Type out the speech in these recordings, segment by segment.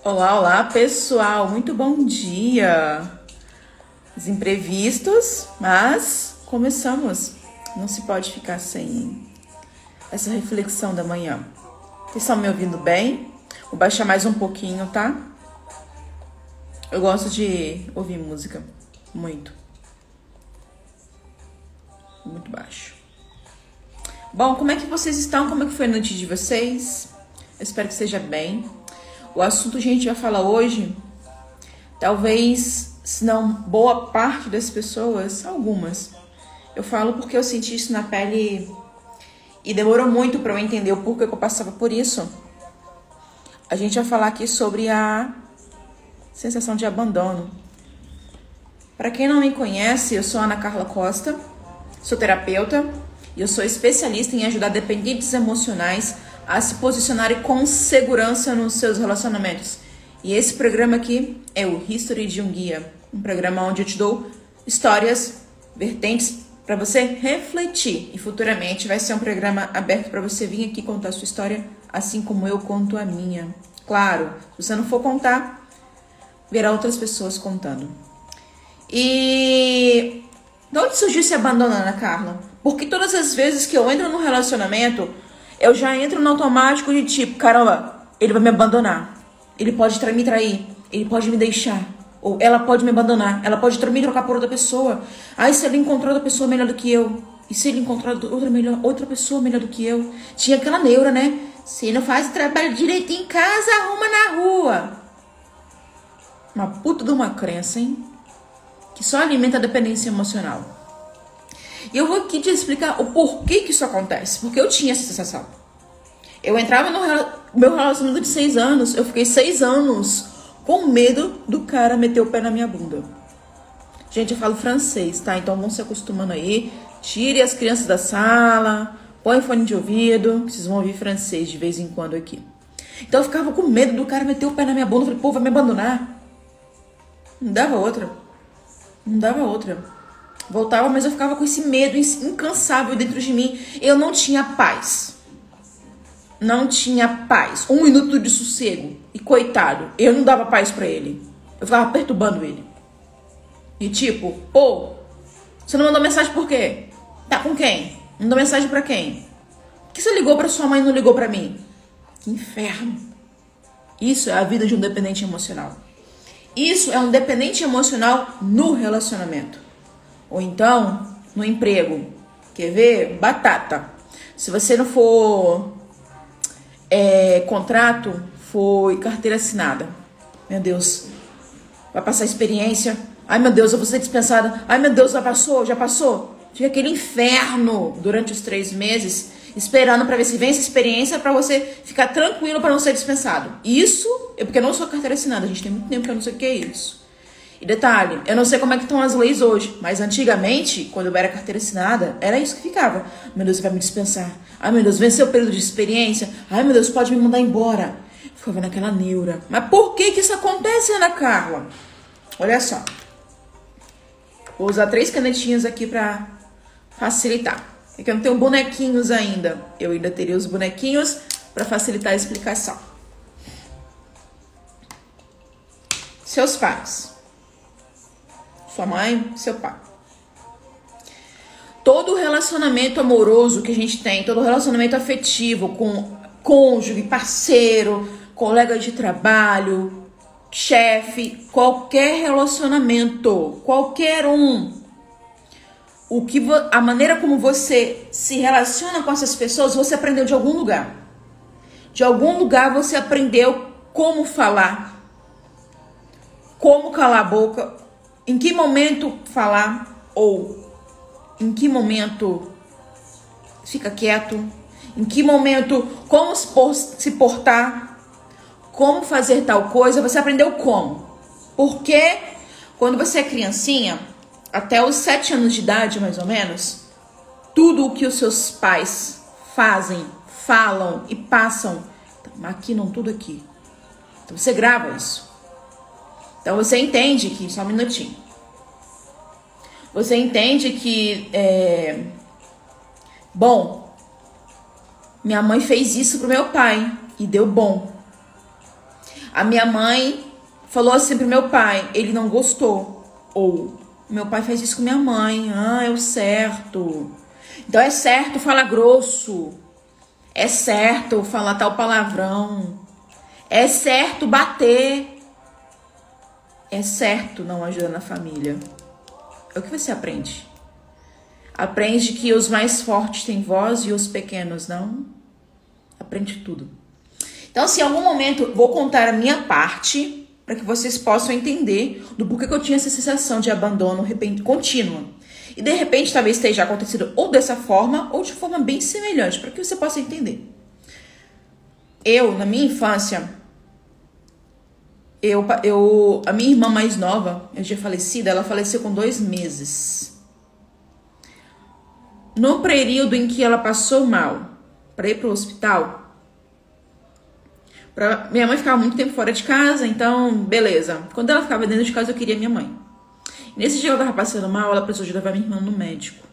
Olá, olá pessoal, muito bom dia. Os imprevistos, mas começamos. Não se pode ficar sem essa reflexão da manhã. Vocês estão me ouvindo bem? Vou baixar mais um pouquinho, tá? Eu gosto de ouvir música, muito baixo. Bom, como é que vocês estão? Como é que foi a noite de vocês? Eu espero que seja bem. O assunto que a gente vai falar hoje, talvez, se não boa parte das pessoas, algumas. Eu falo porque eu senti isso na pele e demorou muito para eu entender o porquê que eu passava por isso. A gente vai falar aqui sobre a sensação de abandono. Para quem não me conhece, eu sou Ana Carla Costa, sou terapeuta e eu sou especialista em ajudar dependentes emocionais a se posicionarem com segurança nos seus relacionamentos. E esse programa aqui é o History de um Guia, um programa onde eu te dou histórias, vertentes para você refletir. E futuramente vai ser um programa aberto para você vir aqui contar a sua história, assim como eu conto a minha. Claro, se você não for contar, verá outras pessoas contando. E de onde surgiu esse abandono, Ana Carla? Porque todas as vezes que eu entro num relacionamento, eu já entro no automático de tipo, caramba, ele vai me abandonar. Ele pode me trair. Ele pode me deixar. Ou ela pode me abandonar. Ela pode me trocar por outra pessoa. Aí se ele encontrou outra pessoa melhor do que eu? E se ele encontrar outra pessoa melhor do que eu? Tinha aquela neura, né? Se não faz o trabalho direito em casa, arruma na rua. Uma puta de uma crença, hein? Que só alimenta a dependência emocional. E eu vou aqui te explicar o porquê que isso acontece. Porque eu tinha essa sensação. Eu entrava no meu relacionamento de 6 anos. Eu fiquei 6 anos com medo do cara meter o pé na minha bunda. Gente, eu falo francês, tá? Então vão se acostumando aí. Tire as crianças da sala. Põe fone de ouvido. Vocês vão ouvir francês de vez em quando aqui. Então eu ficava com medo do cara meter o pé na minha bunda. Eu falei, pô, vai me abandonar. Não dava outra. Voltava, mas eu ficava com esse medo incansável dentro de mim. Eu não tinha paz. Um minuto de sossego. E coitado, eu não dava paz pra ele. Eu ficava perturbando ele. E tipo, pô, você não mandou mensagem por quê? Tá com quem? Mandou mensagem pra quem? Por que você ligou pra sua mãe e não ligou pra mim? Que inferno. Isso é a vida de um dependente emocional. Isso é um dependente emocional no relacionamento. Ou então, no emprego. Quer ver? Batata. Se você não for contrato, for carteira assinada. Meu Deus. Vai passar experiência. Ai, meu Deus, eu vou ser dispensada. Ai, meu Deus, já passou. Fica aquele inferno durante os 3 meses, esperando para ver se vem essa experiência para você ficar tranquilo para não ser dispensado. Isso é porque eu não sou carteira assinada. A gente tem muito tempo que eu não sei o que é isso. E detalhe, eu não sei como é que estão as leis hoje, mas antigamente, quando eu era carteira assinada, era isso que ficava. Meu Deus, você vai me dispensar. Ai, meu Deus, venceu o período de experiência. Ai, meu Deus, pode me mandar embora. Ficava naquela neura. Mas por que isso acontece, Ana Carla? Olha só. Vou usar 3 canetinhas aqui pra facilitar. É que eu não tenho bonequinhos ainda. Eu ainda teria os bonequinhos pra facilitar a explicação. Seus pais. Sua mãe, seu pai. Todo relacionamento amoroso que a gente tem, todo relacionamento afetivo com cônjuge, parceiro, colega de trabalho, chefe, qualquer relacionamento, qualquer um. A maneira como você se relaciona com essas pessoas, você aprendeu de algum lugar. De algum lugar você aprendeu como falar, como calar a boca, em que momento falar ou em que momento fica quieto, em que momento como se portar, como fazer tal coisa, você aprendeu como. Porque quando você é criancinha, até os 7 anos de idade, mais ou menos, tudo o que os seus pais fazem, falam e passam, maquinam tudo aqui. Então você grava isso. Então você entende que, só um minutinho. Você entende que, bom, minha mãe fez isso pro meu pai e deu bom. A minha mãe falou assim pro meu pai, ele não gostou. Ou, meu pai fez isso com minha mãe, é o certo. Então é certo falar grosso. É certo falar tal palavrão. É certo bater. É certo não ajudar na família. É o que você aprende. Aprende que os mais fortes têm voz e os pequenos não. Aprende tudo. Então, se em algum momento vou contar a minha parte para que vocês possam entender do porquê que eu tinha essa sensação de abandono contínua. E de repente talvez esteja acontecido ou dessa forma ou de forma bem semelhante, para que você possa entender. Eu, na minha infância, a minha irmã mais nova, eu tinha falecida, ela faleceu com 2 meses. No período em que ela passou mal para ir para o hospital, minha mãe ficava muito tempo fora de casa, então, beleza. Quando ela ficava dentro de casa, eu queria minha mãe. Nesse dia que ela tava passando mal, ela precisou de levar minha irmã no médico.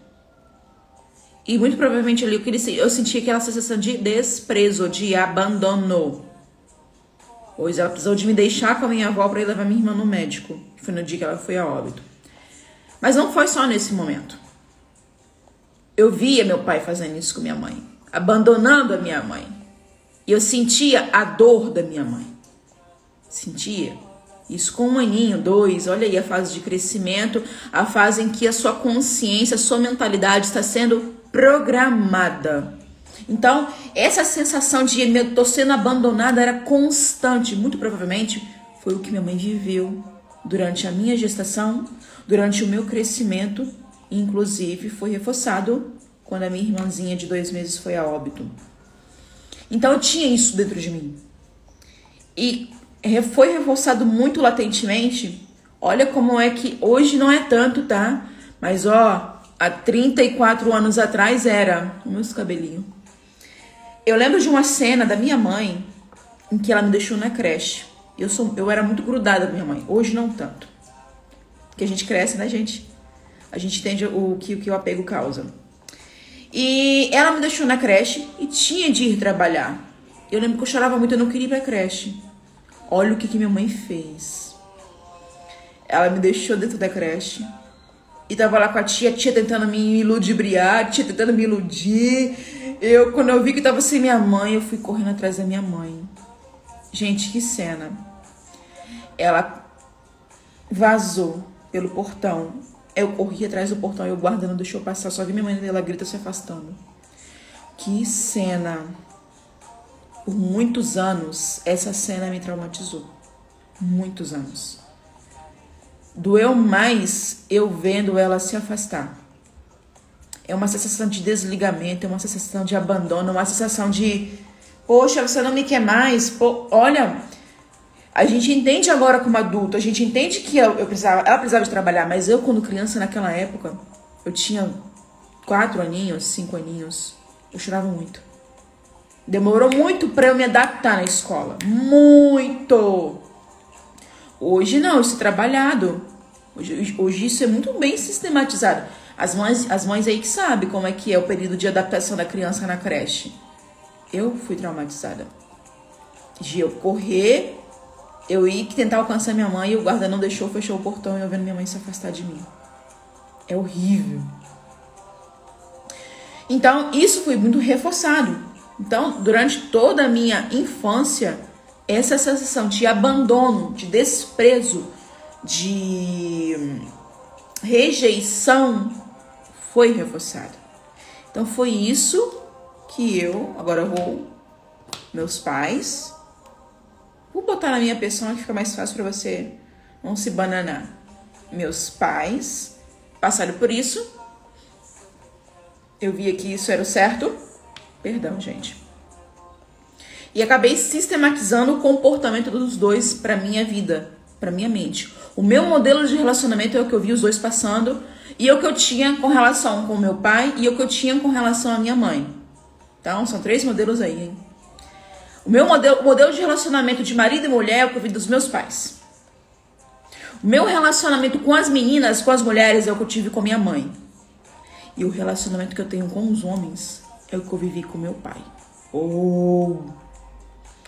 E muito provavelmente ali eu senti aquela sensação de desprezo, de abandono. Pois ela precisou de me deixar com a minha avó para ir levar minha irmã no médico. Que foi no dia que ela foi a óbito. Mas não foi só nesse momento. Eu via meu pai fazendo isso com minha mãe. Abandonando a minha mãe. E eu sentia a dor da minha mãe. Sentia. Isso com 1 aninho, 2, olha aí a fase de crescimento, a fase em que a sua consciência, a sua mentalidade está sendo programada. Então, essa sensação de eu tô sendo abandonada era constante. Muito provavelmente foi o que minha mãe viveu durante a minha gestação, durante o meu crescimento, e inclusive foi reforçado quando a minha irmãzinha de 2 meses foi a óbito. Então, eu tinha isso dentro de mim. E foi reforçado muito latentemente. Olha como é que hoje não é tanto, tá? Mas ó, há 34 anos atrás era. O meu cabelinho. Eu lembro de uma cena da minha mãe em que ela me deixou na creche. Eu era muito grudada com minha mãe. Hoje não tanto. Porque a gente cresce, né, gente? A gente entende o que o apego causa. E ela me deixou na creche e tinha de ir trabalhar. Eu lembro que eu chorava muito, eu não queria ir pra creche. Olha o que minha mãe fez. Ela me deixou dentro da creche. E tava lá com a tia tentando me ludibriar, a tia tentando me iludir. Quando eu vi que tava sem minha mãe, eu fui correndo atrás da minha mãe. Gente, que cena. Ela vazou pelo portão. Eu corri atrás do portão e o guarda não deixou passar. Só vi minha mãe, ela grita se afastando. Que cena. Por muitos anos, essa cena me traumatizou. Muitos anos. Doeu mais eu vendo ela se afastar. É uma sensação de desligamento, é uma sensação de abandono, é uma sensação de... Poxa, você não me quer mais? Olha, a gente entende agora como adulto, a gente entende que ela precisava de trabalhar, mas eu, quando criança, naquela época, eu tinha 4 aninhos, 5 aninhos, eu chorava muito. Demorou muito para eu me adaptar na escola. Muito! Hoje não, isso é trabalhado. Hoje isso é muito bem sistematizado. As mães aí que sabem como é que é o período de adaptação da criança na creche. Eu fui traumatizada. De eu correr, eu ir tentar alcançar minha mãe e o guarda não deixou, fechou o portão e eu vendo minha mãe se afastar de mim. É horrível. Então, isso foi muito reforçado. Então, durante toda a minha infância, essa sensação de abandono, de desprezo, de rejeição foi reforçada. Então, foi isso que agora meus pais, vou botar na minha pessoa que fica mais fácil para você não se bananar. Meus pais passaram por isso. Eu via que isso era o certo. Perdão, gente. E acabei sistematizando o comportamento dos dois para minha vida. pra minha mente. O meu modelo de relacionamento é o que eu vi os dois passando e é o que eu tinha com relação com o meu pai e é o que eu tinha com relação à minha mãe. Então, são 3 modelos aí, hein? O meu modelo de relacionamento de marido e mulher é o que eu vi dos meus pais. O meu relacionamento com as meninas, com as mulheres, é o que eu tive com minha mãe. E o relacionamento que eu tenho com os homens é o que eu vivi com meu pai. Oh!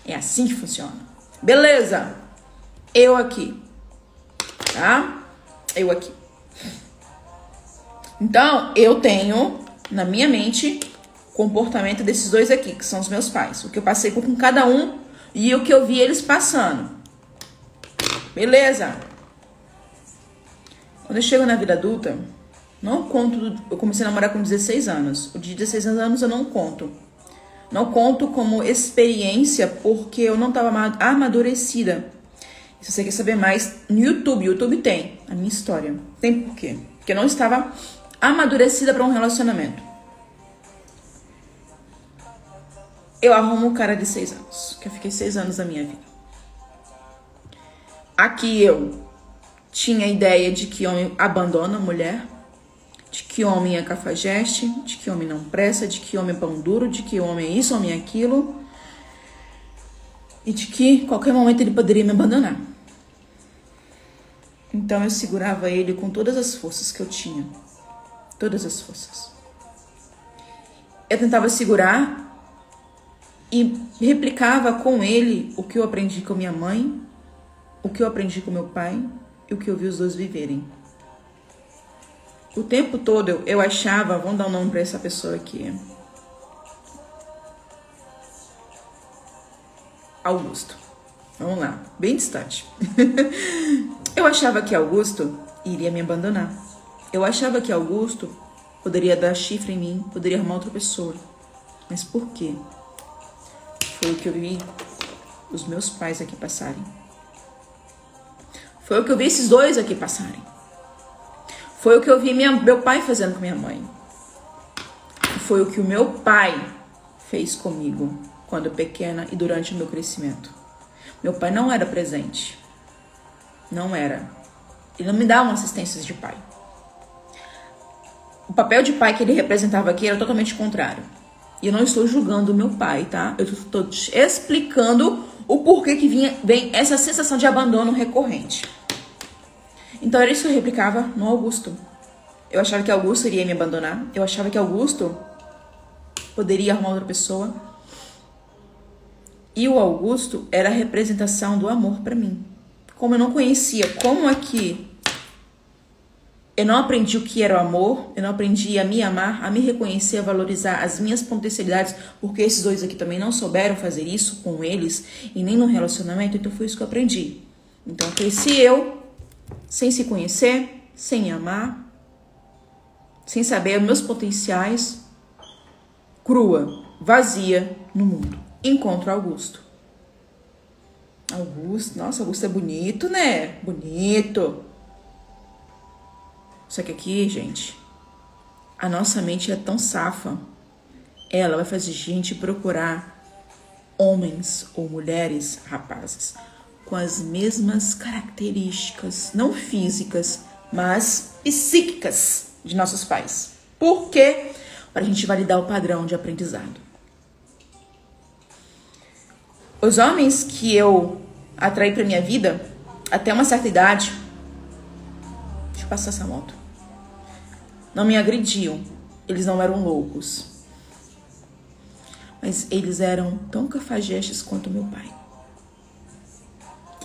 É assim que funciona. Beleza? Eu aqui. Tá? Eu aqui. Então, eu tenho na minha mente o comportamento desses dois aqui, que são os meus pais. O que eu passei com cada um e o que eu vi eles passando. Beleza? Quando eu chego na vida adulta, não conto. Eu comecei a namorar com 16 anos. O de 16 anos eu não conto. Não conto como experiência porque eu não estava amadurecida. Se você quer saber mais, no YouTube tem a minha história. Tem por quê? Porque eu não estava amadurecida para um relacionamento. Eu arrumo um cara de 6 anos, que eu fiquei 6 anos da minha vida. Aqui eu tinha a ideia de que homem abandona a mulher, de que homem é cafajeste, de que homem não presta, de que homem é pão duro, de que homem é isso, homem é aquilo, e de que qualquer momento ele poderia me abandonar. Então eu segurava ele com todas as forças que eu tinha. Todas as forças. Eu tentava segurar e replicava com ele o que eu aprendi com minha mãe, o que eu aprendi com meu pai e o que eu vi os dois viverem. O tempo todo eu achava, vamos dar um nome para essa pessoa aqui. Augusto. Vamos lá, bem distante. Eu achava que Augusto iria me abandonar. Eu achava que Augusto poderia dar chifre em mim, poderia arrumar outra pessoa. Mas por quê? Foi o que eu vi os meus pais aqui passarem. Foi o que eu vi esses dois aqui passarem. Foi o que eu vi meu pai fazendo com minha mãe. Foi o que o meu pai fez comigo quando pequena e durante o meu crescimento. Meu pai não era presente. Não era. Ele não me dava uma assistência de pai. O papel de pai que ele representava aqui era totalmente contrário. E eu não estou julgando o meu pai, tá? Eu estou te explicando o porquê que vem essa sensação de abandono recorrente. Então era isso que eu replicava no Augusto. Eu achava que Augusto iria me abandonar. Eu achava que Augusto poderia arrumar outra pessoa. E o Augusto era a representação do amor para mim. Como eu não conhecia, como é que eu não aprendi o que era o amor, eu não aprendi a me amar, a me reconhecer, a valorizar as minhas potencialidades, porque esses dois aqui também não souberam fazer isso com eles e nem no relacionamento, então foi isso que eu aprendi. Então cresci eu, sem se conhecer, sem me amar, sem saber os meus potenciais, crua, vazia no mundo. Encontro Augusto. Augusto, nossa, Augusto é bonito, né? Bonito. Só que aqui, gente, a nossa mente é tão safa. Ela vai fazer a gente procurar homens ou mulheres, rapazes, com as mesmas características, não físicas, mas psíquicas de nossos pais. Por quê? Para a gente validar o padrão de aprendizado. Os homens que eu atraí para minha vida, até uma certa idade, deixa eu passar essa moto, não me agrediam, eles não eram loucos, mas eles eram tão cafajestes quanto meu pai.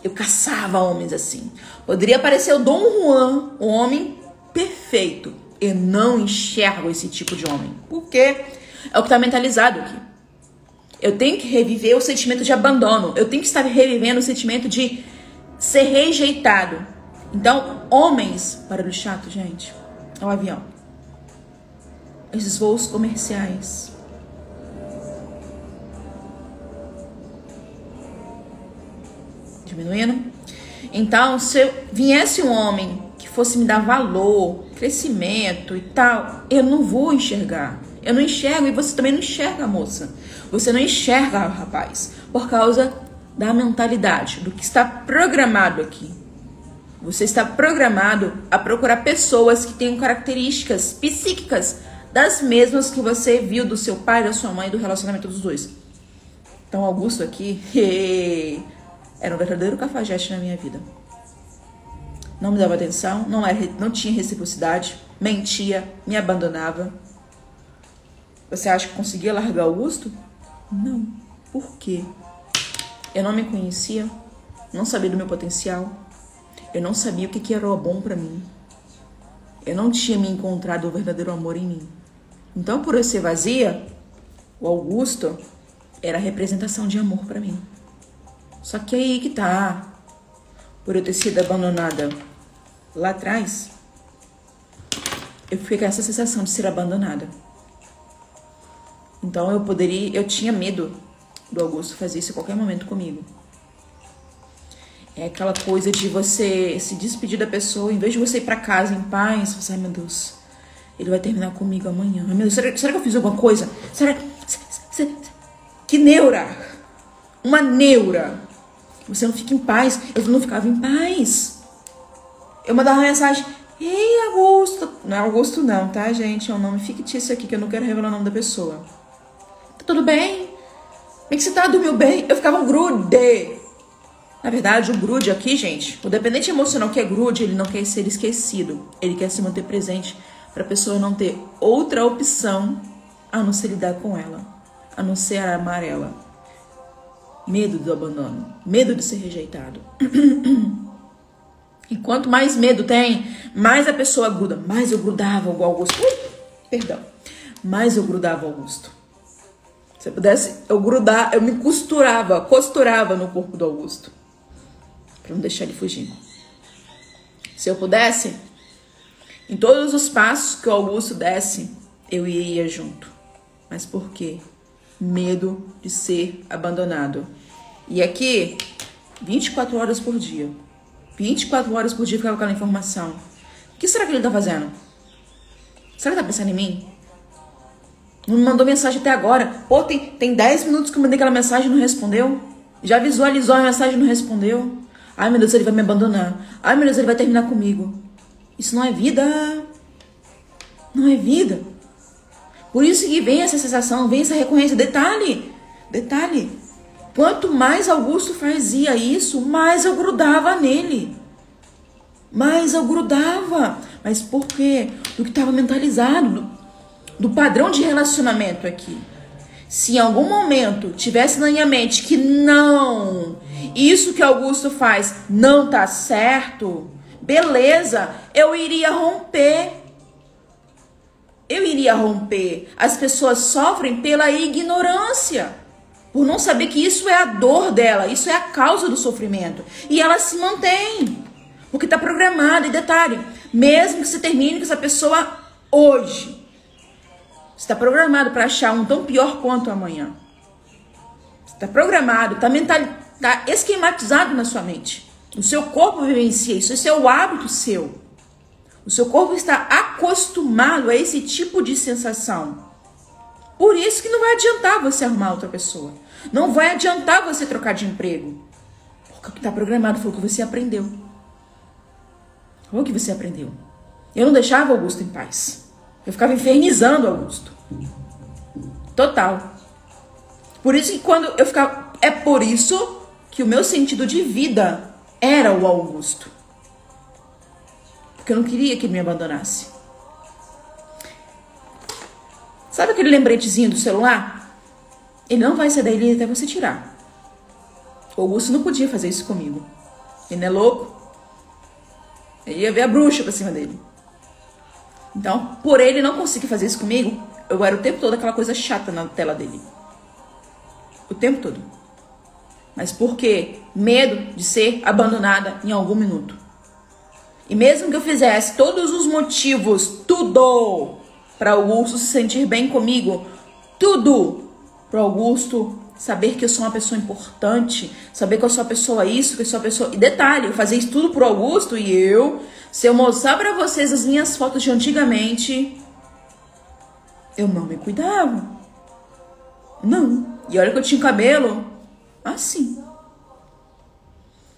Eu caçava homens assim. Poderia parecer o Dom Juan, um homem perfeito. Eu não enxergo esse tipo de homem, porque é o que está mentalizado aqui. Eu tenho que reviver o sentimento de abandono. Eu tenho que estar revivendo o sentimento de ser rejeitado. Então, homens... Barulho chato, gente. É um avião. Esses voos comerciais. Diminuindo. Então, se eu viesse um homem que fosse me dar valor, crescimento e tal, eu não vou enxergar. Eu não enxergo e você também não enxerga, moça. Você não enxerga, rapaz, por causa da mentalidade, do que está programado aqui. Você está programado a procurar pessoas que tenham características psíquicas das mesmas que você viu do seu pai, da sua mãe, do relacionamento dos dois. Então, Augusto aqui era um verdadeiro cafajeste na minha vida. Não me dava atenção, não tinha reciprocidade, mentia, me abandonava. Você acha que conseguia largar Augusto? Não. Por quê? Eu não me conhecia, não sabia do meu potencial, eu não sabia o que era o bom pra mim. Eu não tinha me encontrado o verdadeiro amor em mim. Então, por eu ser vazia, o Augusto era a representação de amor pra mim. Só que aí que tá. Por eu ter sido abandonada lá atrás, eu fiquei com essa sensação de ser abandonada. Então eu tinha medo do Augusto fazer isso a qualquer momento comigo. É aquela coisa de você se despedir da pessoa, em vez de você ir pra casa em paz, você, ai meu Deus, ele vai terminar comigo amanhã. Ai, meu Deus, será que eu fiz alguma coisa? Que neura! Uma neura! Você não fica em paz. Eu não ficava em paz. Eu mandava uma mensagem, ei Augusto. Não é Augusto não, tá gente? É um nome fictício aqui que eu não quero revelar o nome da pessoa. Tá tudo bem? Como é que você tá? Dormiu bem? Eu ficava um grude. Na verdade, o grude aqui, gente, o dependente emocional que é grude, ele não quer ser esquecido. Ele quer se manter presente para a pessoa não ter outra opção a não ser lidar com ela, a não ser amar ela. Medo do abandono, medo de ser rejeitado. E quanto mais medo tem, mais a pessoa gruda. Mais eu grudava o Augusto. Mais eu grudava o Augusto. Se eu pudesse, eu me costurava no corpo do Augusto. Pra não deixar ele fugir. Se eu pudesse, em todos os passos que o Augusto desse, eu iria junto. Mas por quê? Medo de ser abandonado. E aqui, 24 horas por dia. 24 horas por dia ficava com aquela informação. O que será que ele tá fazendo? Será que tá pensando em mim? Não me mandou mensagem até agora. Pô, tem 10 minutos que eu mandei aquela mensagem e não respondeu. Já visualizou a mensagem e não respondeu. Ai, meu Deus, ele vai me abandonar. Ai, meu Deus, ele vai terminar comigo. Isso não é vida. Não é vida. Por isso que vem essa sensação, vem essa recorrência. Detalhe. Quanto mais Augusto fazia isso, mais eu grudava nele. Mais eu grudava. Mas por quê? Do que estava mentalizado. Do padrão de relacionamento aqui. Se em algum momento tivesse na minha mente que não, isso que Augusto faz não tá certo, beleza, eu iria romper. As pessoas sofrem pela ignorância, por não saber que isso é a dor dela, isso é a causa do sofrimento. E ela se mantém, porque está programada. E detalhe, mesmo que você termine com essa pessoa hoje, você está programado para achar um tão pior quanto amanhã. Você está programado, está esquematizado na sua mente. O seu corpo vivencia isso, esse é o hábito seu. O seu corpo está acostumado a esse tipo de sensação. Por isso que não vai adiantar você arrumar outra pessoa. Não vai adiantar você trocar de emprego. Porque o que está programado foi o que você aprendeu. Foi o que você aprendeu. Eu não deixava Augusto em paz. Eu ficava infernizando Augusto. Total. Por isso que quando eu ficava... É por isso que o meu sentido de vida era o Augusto. Porque eu não queria que ele me abandonasse. Sabe aquele lembretezinho do celular? Ele não vai sair daí até você tirar. O Augusto não podia fazer isso comigo. Ele não é louco? Ele ia ver a bruxa pra cima dele. Então, por ele não conseguir fazer isso comigo, eu era o tempo todo aquela coisa chata na tela dele. O tempo todo. Mas por quê? Medo de ser abandonada em algum minuto. E mesmo que eu fizesse todos os motivos, tudo, para Augusto se sentir bem comigo, tudo, para Augusto saber que eu sou uma pessoa importante, saber que eu sou uma pessoa isso, que eu sou uma pessoa... E detalhe, eu fazia isso tudo pro Augusto e se eu mostrar pra vocês as minhas fotos de antigamente, eu não me cuidava. Não. E olha que eu tinha o cabelo assim.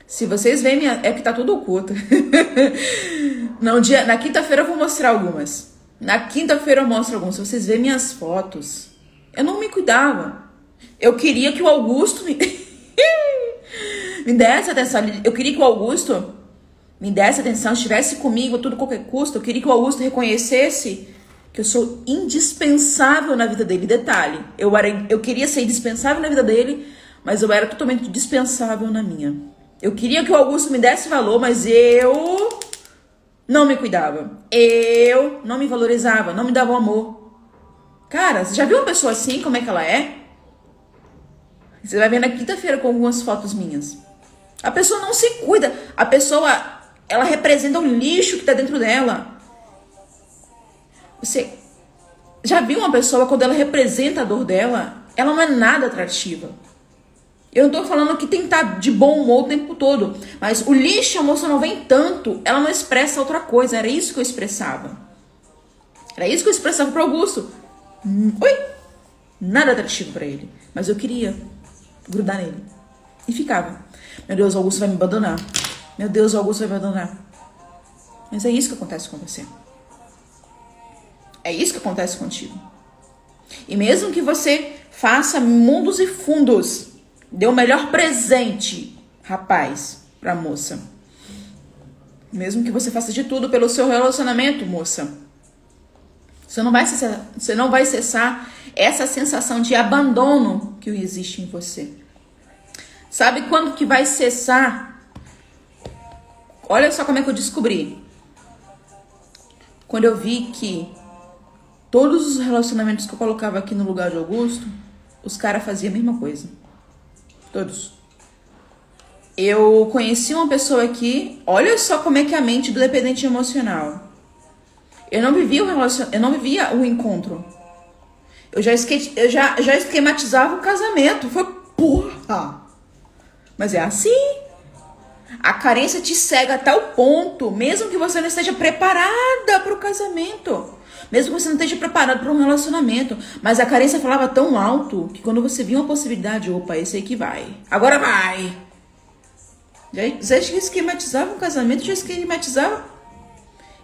Se vocês veem minha... É que tá tudo oculto. Na quinta-feira eu vou mostrar algumas. Na quinta-feira eu mostro algumas. Se vocês verem minhas fotos, eu não me cuidava. Eu queria que o Augusto me desse atenção. Eu queria que o Augusto me desse atenção, estivesse comigo a tudo qualquer custo. Eu queria que o Augusto reconhecesse que eu sou indispensável na vida dele. Detalhe, eu queria ser indispensável na vida dele, mas eu era totalmente dispensável na minha. Eu queria que o Augusto me desse valor, mas eu não me cuidava. Eu não me valorizava, não me dava amor. Cara, você já viu uma pessoa assim, como é que ela é? Você vai ver na quinta-feira com algumas fotos minhas. A pessoa não se cuida. A pessoa, ela representa o lixo que tá dentro dela. Você já viu uma pessoa, quando ela representa a dor dela, ela não é nada atrativa. Eu não tô falando que tem que estar de bom humor o tempo todo. Mas o lixo, a moça não vem tanto. Ela não expressa outra coisa. Era isso que eu expressava. Era isso que eu expressava pro Augusto. Oi! Nada atrativo pra ele. Mas eu queria grudar nele. E ficava. Meu Deus, o Augusto vai me abandonar. Meu Deus, o Augusto vai me abandonar. Mas é isso que acontece com você. É isso que acontece contigo. E mesmo que você faça mundos e fundos, dê o melhor presente, rapaz, pra moça. Mesmo que você faça de tudo pelo seu relacionamento, moça, você não vai cessar essa sensação de abandono que existe em você. Sabe quando que vai cessar? Olha só como é que eu descobri. Quando eu vi que todos os relacionamentos que eu colocava aqui no lugar de Augusto, os caras faziam a mesma coisa. Todos. Eu conheci uma pessoa aqui, olha só como é que é a mente do dependente emocional. Eu não vivia o encontro. Eu já esquematizava o casamento. Foi porra. Mas é assim. A carência te cega até o ponto, mesmo que você não esteja preparada para o casamento. Mesmo que você não esteja preparado para um relacionamento. Mas a carência falava tão alto que quando você via uma possibilidade, opa, esse aí que vai. Agora vai. Já esquematizava um casamento, já esquematizava.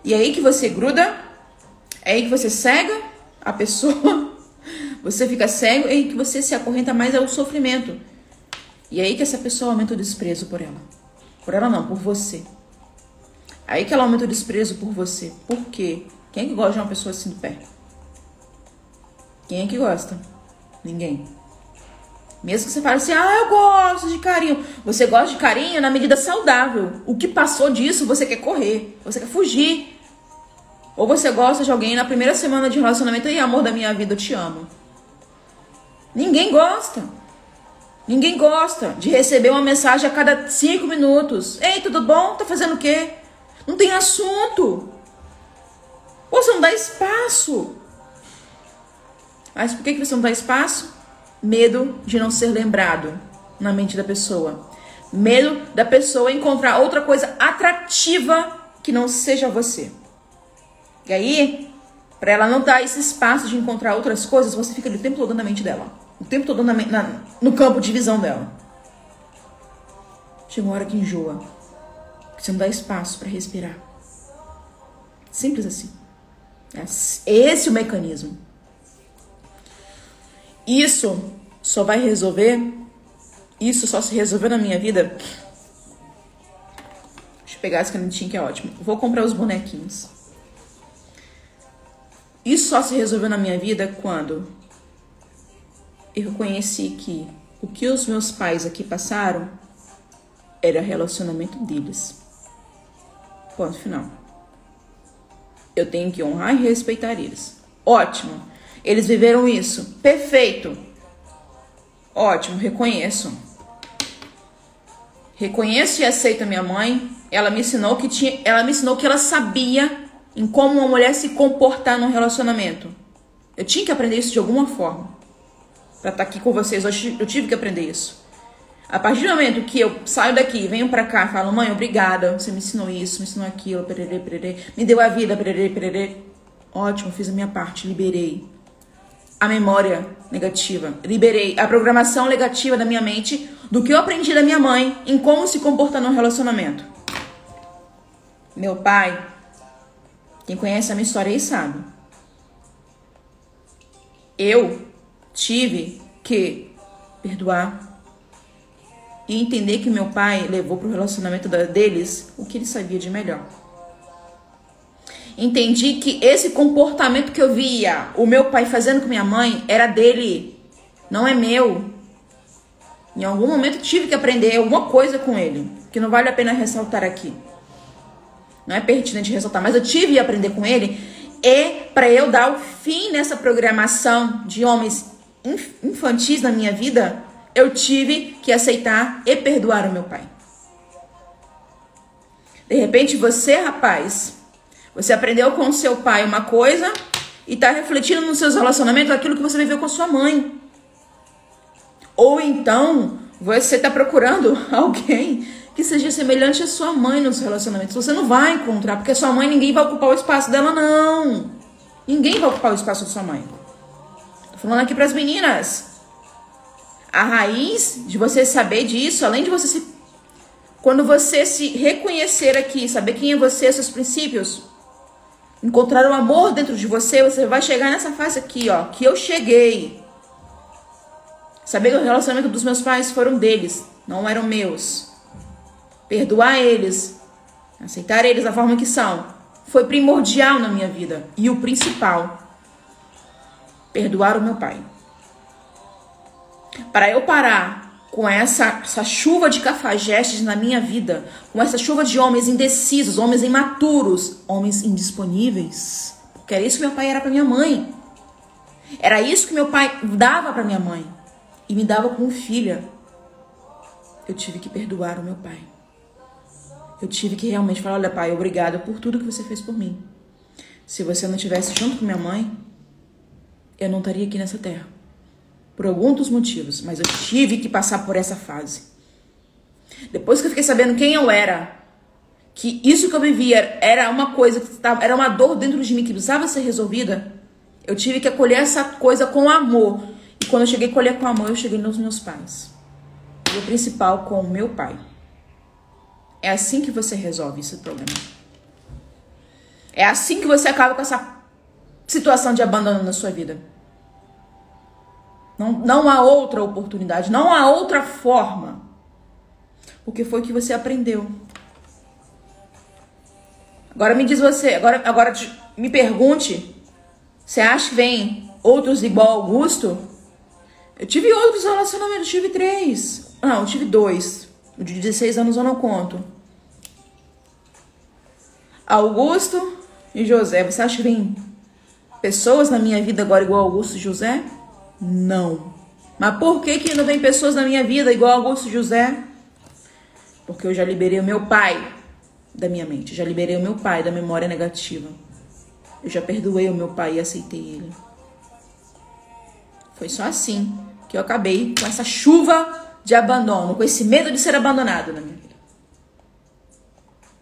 E aí que você gruda, é aí que você cega a pessoa. Você fica cego, é aí que você se acorrenta mais ao sofrimento. E é aí que essa pessoa aumenta o desprezo por ela. Por ela não, por você. Aí que ela aumenta o desprezo por você. Por quê? Quem é que gosta de uma pessoa assim do pé? Quem é que gosta? Ninguém. Mesmo que você fale assim, eu gosto de carinho. Você gosta de carinho na medida saudável. O que passou disso, você quer correr. Você quer fugir. Ou você gosta de alguém na primeira semana de relacionamento e amor da minha vida, eu te amo. Ninguém gosta. Ninguém gosta de receber uma mensagem a cada 5 minutos. Ei, tudo bom? Tá fazendo o quê? Não tem assunto. Ou você não dá espaço. Mas por que você não dá espaço? Medo de não ser lembrado na mente da pessoa. Medo da pessoa encontrar outra coisa atrativa que não seja você. E aí, para ela não dar esse espaço de encontrar outras coisas, você fica ali o tempo todo na mente dela. O tempo todo no campo de visão dela. Chega uma hora que enjoa. Que você não dá espaço para respirar. Simples assim. Esse é o mecanismo. Isso só vai resolver. Isso só se resolveu na minha vida. Deixa eu pegar esse canetinho que é ótimo. Vou comprar os bonequinhos. Isso só se resolveu na minha vida quando eu reconheci que o que os meus pais aqui passaram era relacionamento deles. Ponto final. Eu tenho que honrar e respeitar eles. Ótimo. Eles viveram isso. Perfeito. Ótimo, reconheço. Reconheço e aceito a minha mãe. Ela me ensinou que ela sabia em como uma mulher se comportar num relacionamento. Eu tinha que aprender isso de alguma forma. Pra estar aqui com vocês hoje, eu tive que aprender isso. A partir do momento que eu saio daqui, venho pra cá, falo, mãe, obrigada, você me ensinou isso, me ensinou aquilo, pererê, pererê, me deu a vida, pererê, pererê. Ótimo, fiz a minha parte, liberei a memória negativa, liberei a programação negativa da minha mente. do que eu aprendi da minha mãe em como se comportar num relacionamento. Meu pai, quem conhece a minha história aí sabe. Eu tive que perdoar e entender que meu pai levou pro relacionamento deles o que ele sabia de melhor. Entendi que esse comportamento que eu via o meu pai fazendo com minha mãe era dele, não é meu. Em algum momento tive que aprender alguma coisa com ele, que não vale a pena ressaltar aqui. Não é pertinente ressaltar, mas eu tive que aprender com ele. E para eu dar o fim nessa programação de homens infantis na minha vida, eu tive que aceitar e perdoar o meu pai. De repente você, rapaz, você aprendeu com seu pai uma coisa e está refletindo nos seus relacionamentos aquilo que você viveu com sua mãe. Ou então você está procurando alguém que seja semelhante à sua mãe nos relacionamentos. Você não vai encontrar, porque a sua mãe, ninguém vai ocupar o espaço dela, não. Ninguém vai ocupar o espaço da sua mãe. Tô falando aqui para as meninas. A raiz de você saber disso, além de você se... Quando você se reconhecer aqui, saber quem é você, seus princípios, encontrar o amor dentro de você, você vai chegar nessa fase aqui, ó, que eu cheguei. Saber que o relacionamento dos meus pais foram deles, não eram meus. Perdoar eles, aceitar eles da forma que são, foi primordial na minha vida. E o principal, perdoar o meu pai. Para eu parar com essa chuva de cafajestes na minha vida, com essa chuva de homens indecisos, homens imaturos, homens indisponíveis, porque era isso que meu pai era para minha mãe. Era isso que meu pai dava para minha mãe e me dava como filha. Eu tive que perdoar o meu pai. Eu tive que realmente falar, olha pai, obrigada por tudo que você fez por mim. Se você não estivesse junto com minha mãe, eu não estaria aqui nessa terra. Por alguns dos motivos, mas eu tive que passar por essa fase. Depois que eu fiquei sabendo quem eu era, que isso que eu vivia era uma coisa, era uma dor dentro de mim que precisava ser resolvida, eu tive que acolher essa coisa com amor. E quando eu cheguei a acolher com amor, eu cheguei nos meus pais. E o principal, com o meu pai. É assim que você resolve esse problema. É assim que você acaba com essa situação de abandono na sua vida. Não há outra oportunidade, não há outra forma. Porque foi o que você aprendeu. Agora me diz você, agora me pergunte, você acha que vem outros igual Augusto? Eu tive outros relacionamentos, tive 3. Não, eu tive 2. O de 16 anos eu não conto. Augusto e José. Você acha que vem pessoas na minha vida agora igual Augusto e José? Não. Mas por que não vem pessoas na minha vida igual Augusto e José? Porque eu já liberei o meu pai da minha mente. Já liberei o meu pai da memória negativa. Eu já perdoei o meu pai e aceitei ele. Foi só assim que eu acabei com essa chuva de abandono, com esse medo de ser abandonado na minha vida.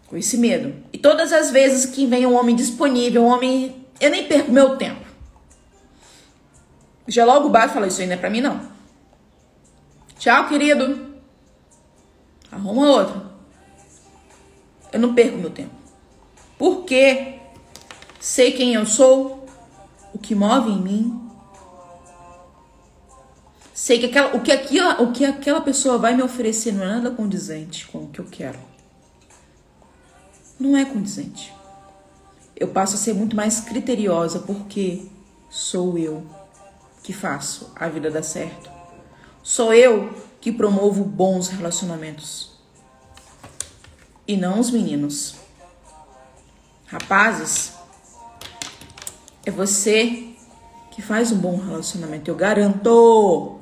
Com esse medo. E todas as vezes que vem um homem disponível, um homem... Eu nem perco meu tempo. Já logo baixo e falo, isso aí não é pra mim, não. Tchau, querido. Arruma outro. Eu não perco meu tempo. Porque sei quem eu sou, o que move em mim. Sei que o que aquela pessoa vai me oferecer não é nada condizente com o que eu quero. Não é condizente. Eu passo a ser muito mais criteriosa porque sou eu que faço a vida dar certo. Sou eu que promovo bons relacionamentos. E não os meninos. Rapazes, é você que faz um bom relacionamento. Eu garanto.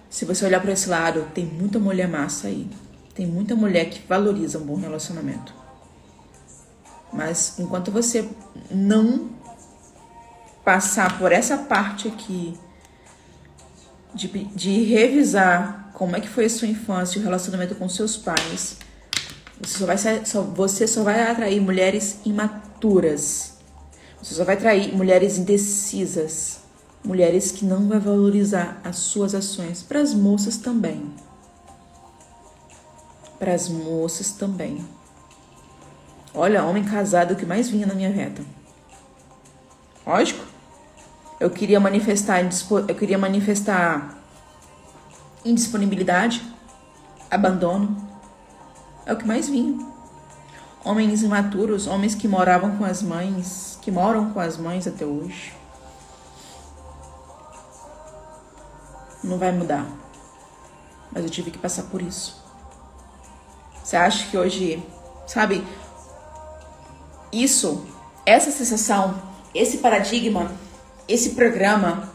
Se você olhar para esse lado, tem muita mulher massa aí. Tem muita mulher que valoriza um bom relacionamento. Mas enquanto você não passar por essa parte aqui de revisar como é que foi a sua infância e o relacionamento com seus pais, você só vai atrair mulheres imaturas. Você só vai atrair mulheres indecisas. Mulheres que não vão valorizar as suas ações. Para as moças também. para as moças também. Olha, homem casado é o que mais vinha na minha reta. Lógico. Eu queria manifestar indisponibilidade, abandono. É o que mais vinha. Homens imaturos, homens que moravam com as mães, que moram com as mães até hoje. Não vai mudar. Mas eu tive que passar por isso. Você acha que hoje, sabe, isso, essa sensação, esse paradigma, esse programa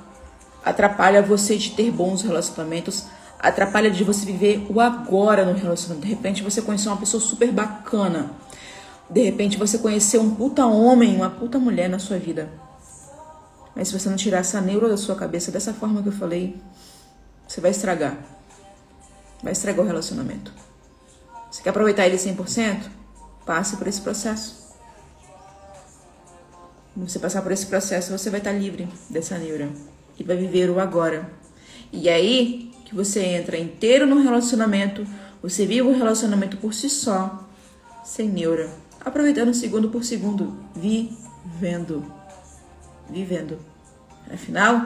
atrapalha você de ter bons relacionamentos, atrapalha de você viver o agora no relacionamento. De repente você conheceu uma pessoa super bacana. De repente você conheceu um puta homem, uma puta mulher na sua vida. Mas se você não tirar essa neura da sua cabeça dessa forma que eu falei, você vai estragar. Vai estragar o relacionamento. Você quer aproveitar ele 100%? Passe por esse processo. Quando você passar por esse processo, você vai estar livre dessa neura. E vai viver o agora. E aí que você entra inteiro no relacionamento, você vive o relacionamento por si só, sem neura. Aproveitando segundo por segundo. Vivendo. Afinal,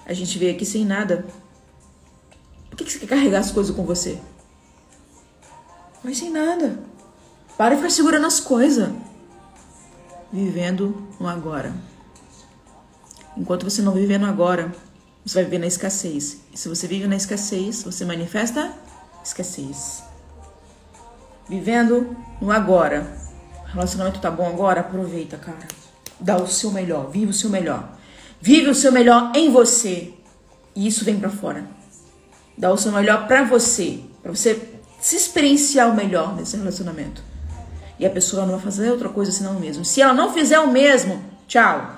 a gente veio aqui sem nada. Por que você quer carregar as coisas com você? Vai sem nada. Para de ficar segurando as coisas. Vivendo no agora. Enquanto você não viver no agora, você vai viver na escassez. E se você vive na escassez, você manifesta escassez. Vivendo no agora. O relacionamento tá bom agora? Aproveita, cara. Dá o seu melhor. Vive o seu melhor. Vive o seu melhor em você. E isso vem pra fora. Dá o seu melhor pra você. Pra você se experienciar o melhor nesse relacionamento. E a pessoa não vai fazer outra coisa senão o mesmo. Se ela não fizer o mesmo, tchau.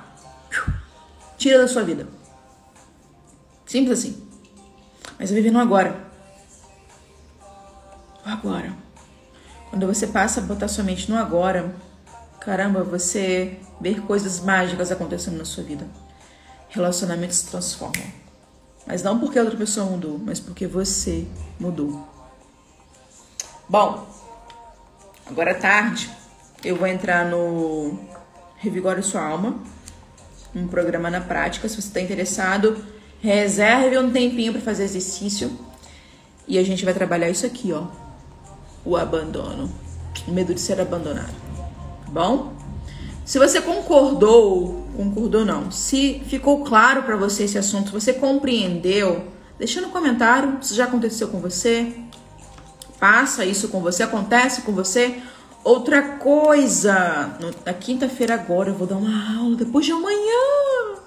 Tira da sua vida. Simples assim. Mas eu vivo no agora. O agora. Quando você passa a botar sua mente no agora, caramba, você vê coisas mágicas acontecendo na sua vida. Relacionamentos se transformam. Mas não porque a outra pessoa mudou, mas porque você mudou. Bom, agora à tarde eu vou entrar no Revigore Sua Alma, um programa na prática. Se você está interessado, reserve um tempinho para fazer exercício e a gente vai trabalhar isso aqui, ó, o abandono, o medo de ser abandonado, tá bom? Se você concordou não, se ficou claro para você esse assunto, se você compreendeu, deixa no comentário se já aconteceu com você, passa isso com você, acontece com você. Outra coisa, na quinta-feira agora eu vou dar uma aula, depois de amanhã,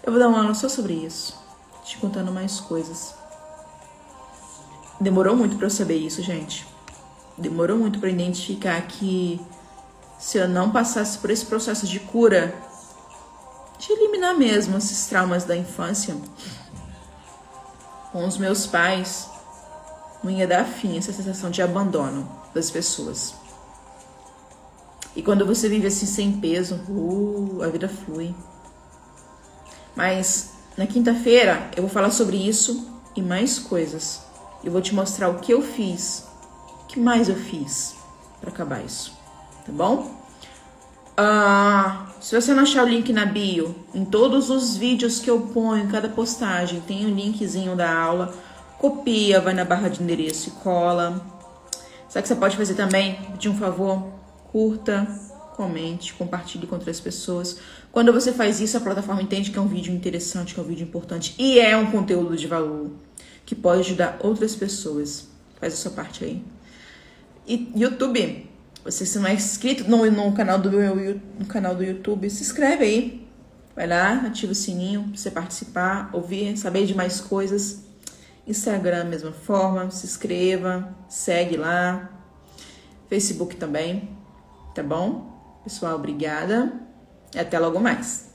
eu vou dar uma aula só sobre isso, te contando mais coisas. Demorou muito pra eu saber isso, gente. Demorou muito pra identificar que se eu não passasse por esse processo de cura, de eliminar mesmo esses traumas da infância, com os meus pais, não ia dar fim essa sensação de abandono das pessoas. E quando você vive assim sem peso, a vida flui. Mas na quinta-feira eu vou falar sobre isso e mais coisas. Eu vou te mostrar o que eu fiz, o que mais eu fiz para acabar isso, tá bom? Se você não achar o link na bio, em todos os vídeos que eu ponho, em cada postagem, tem um linkzinho da aula. Copia, vai na barra de endereço e cola. Sabe o que você pode fazer também? Pedir um favor? Curta, comente, compartilhe com outras pessoas. Quando você faz isso, a plataforma entende que é um vídeo interessante, que é um vídeo importante e é um conteúdo de valor que pode ajudar outras pessoas. Faz a sua parte aí. E YouTube, você se não é inscrito no canal do YouTube, se inscreve aí. Vai lá, ativa o sininho pra você participar, ouvir, saber de mais coisas. Instagram, mesma forma, se inscreva, segue lá. Facebook também, tá bom? Pessoal, obrigada e até logo mais.